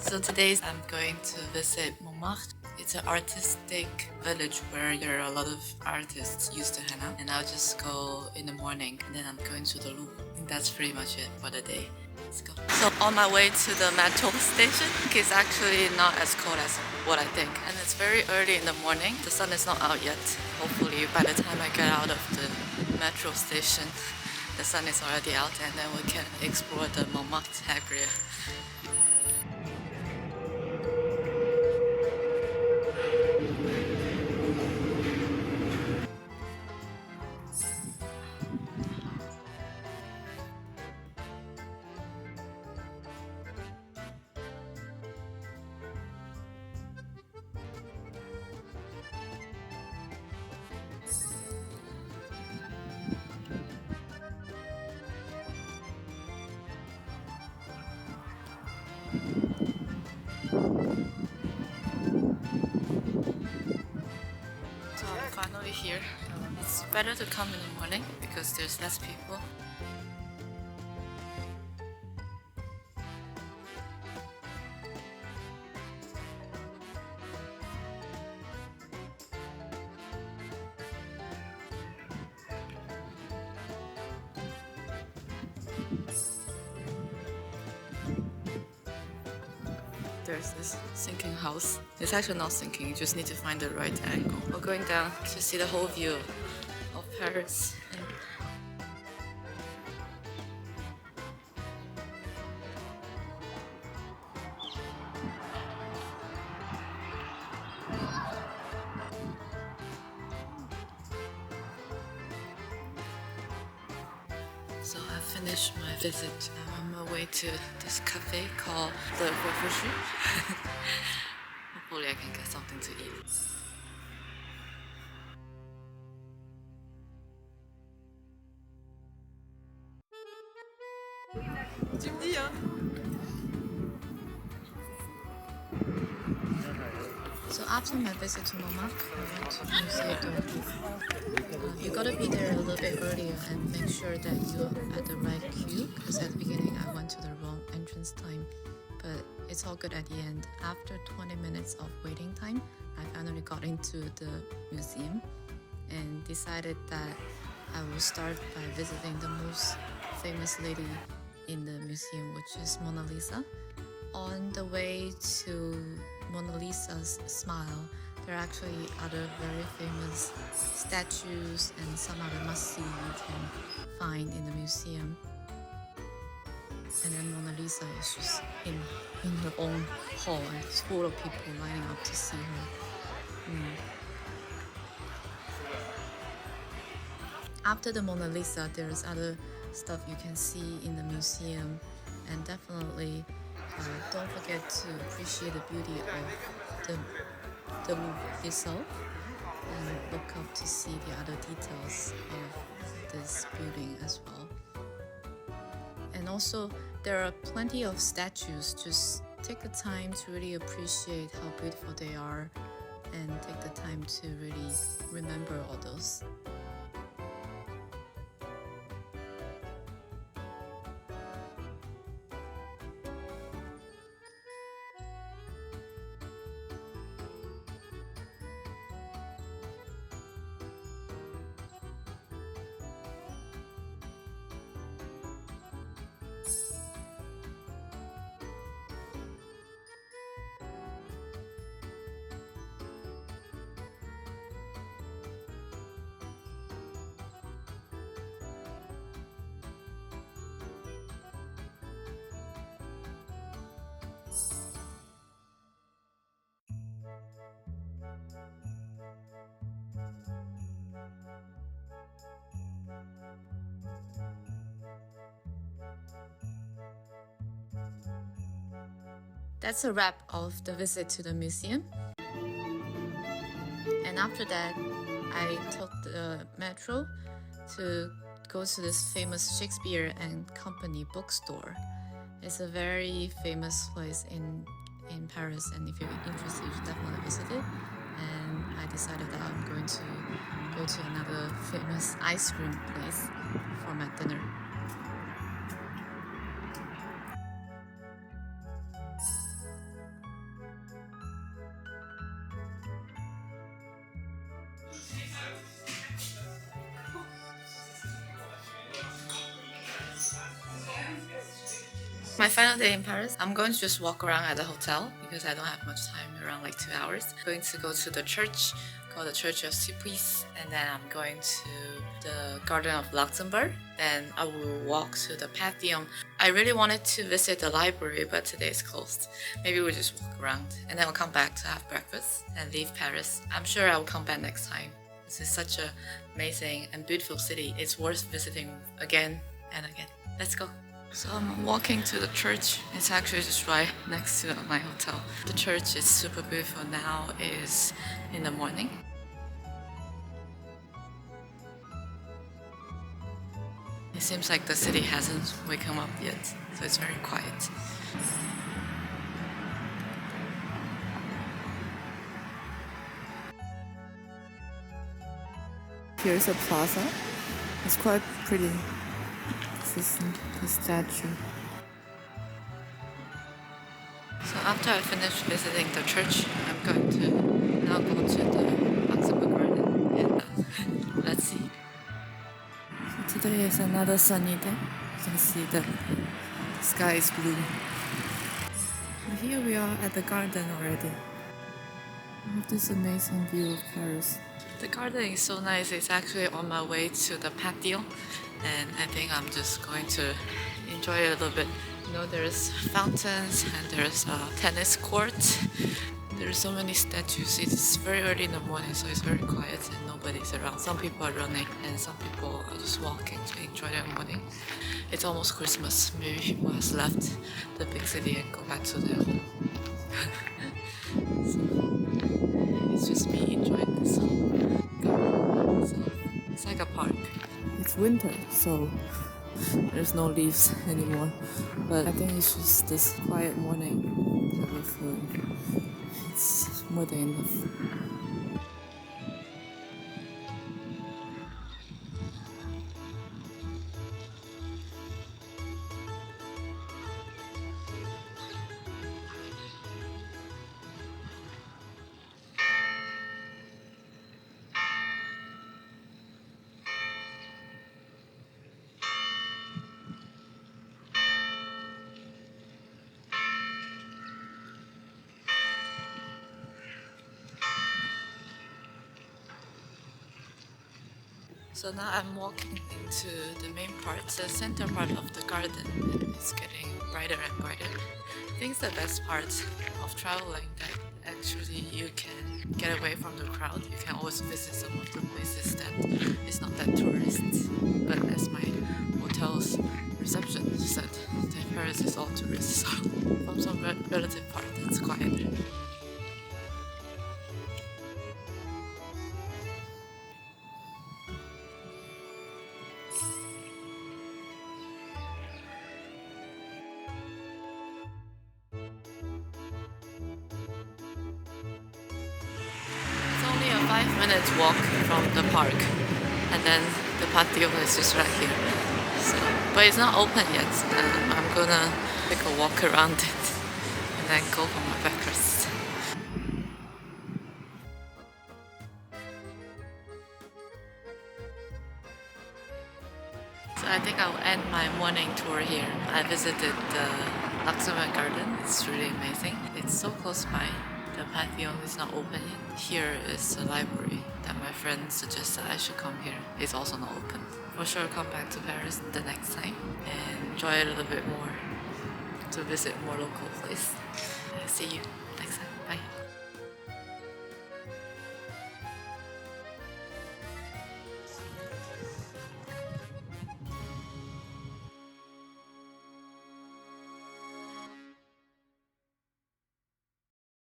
So today I'm going to visit Montmartre. It's an artistic village where there are a lot of artists used to hang out, and I'll just go in the morning and then I'm going to the Louvre. I think that's pretty much it for the day. Let's go. So on my way to the metro station, it's actually not as cold as what I think, and it's very early in the morning. The sun is not out yet. Hopefully by the time I get out of the metro station, the sun is already out and then we can explore the Montmartre area. So I'm finally here. It's better to come in the morning because there's less people. There's this sinking house. It's actually not sinking, you just need to find the right angle. We're going down to see the whole view of Paris. So I finished my visit. I'm on my way to this cafe called the Bonjour. Hopefully I can get something to eat. Tu me dis, hein? So after my visit to Montmartre, I went to Musée du Louvre. You gotta be there a little bit earlier and make sure that you're at the right queue, because at the beginning I went to the wrong entrance time. But it's all good at the end. After 20 minutes of waiting time, I finally got into the museum and decided that I will start by visiting the most famous lady in the museum, which is Mona Lisa. On the way to Mona Lisa's smile, there are actually other very famous statues and some other must-see you can find in the museum. And then Mona Lisa is just in her own hall and it's full of people lining up to see her. After the Mona Lisa, there's other stuff you can see in the museum, and definitely don't forget to appreciate the beauty of the Louvre itself and look up to see the other details of this building as well. And also, there are plenty of statues. Just take the time to really appreciate how beautiful they are and take the time to really remember all those. That's a wrap of the visit to the museum. And after that, I took the metro to go to this famous Shakespeare and Company bookstore. It's a very famous place in Paris, and if you're interested, you should definitely visit it. And I decided that I'm going to go to another famous ice cream place for my dinner. My final day in Paris, I'm going to just walk around at the hotel because I don't have much time, around like 2 hours. I'm going to go to the church, called the Church of Sulpice, and then I'm going to the Garden of Luxembourg. Then I will walk to the Patheon. I really wanted to visit the library, but today is closed. Maybe we'll just walk around and then we'll come back to have breakfast and leave Paris. I'm sure I'll come back next time. This is such an amazing and beautiful city. It's worth visiting again and again. Let's go. So I'm walking to the church. It's actually just right next to my hotel. The church is super beautiful now. It's in the morning. It seems like the city hasn't waken up yet, so it's very quiet. Here's a plaza. It's quite pretty. This is the statue. So after I finish visiting the church, I'm going to now go to the Luxembourg Garden and let's see. So today is another sunny day. You can see the sky is blue. And here we are at the garden already. We have this amazing view of Paris. The garden is so nice. It's actually on my way to the Patheon, and I think I'm just going to enjoy it a little bit. You know, there's fountains and there's a tennis court. There's so many statues. It's very early in the morning, so it's very quiet and nobody's around. Some people are running and some people are just walking to enjoy their morning. It's almost Christmas. Maybe people have left the big city and go back to their home. So, it's just me enjoying this garden. So, it's like a park. It's winter, so there's no leaves anymore. But I think it's just this quiet morning type of feeling. It's more than enough. So now I'm walking into the main part, the center part of the garden, and it's getting brighter and brighter. I think it's the best part of traveling, that actually you can get away from the crowd. You can always visit some of the places that is not that tourist. But as my hotel's reception said, that Paris is all tourists, so from some relative part it's quiet. Only a 5-minute walk from the park, and then the Pantheon is just right here. So, but it's not open yet. I'm gonna take a walk around it and then go for my breakfast. So I think I'll end my morning tour here. I visited the Luxembourg Garden. It's really amazing. It's so close by. The Patheon is not open yet. Here is a library that my friend suggested I should come here. It's also not open. For sure come back to Paris the next time and enjoy it a little bit more, to visit more local place. See you next time. Bye.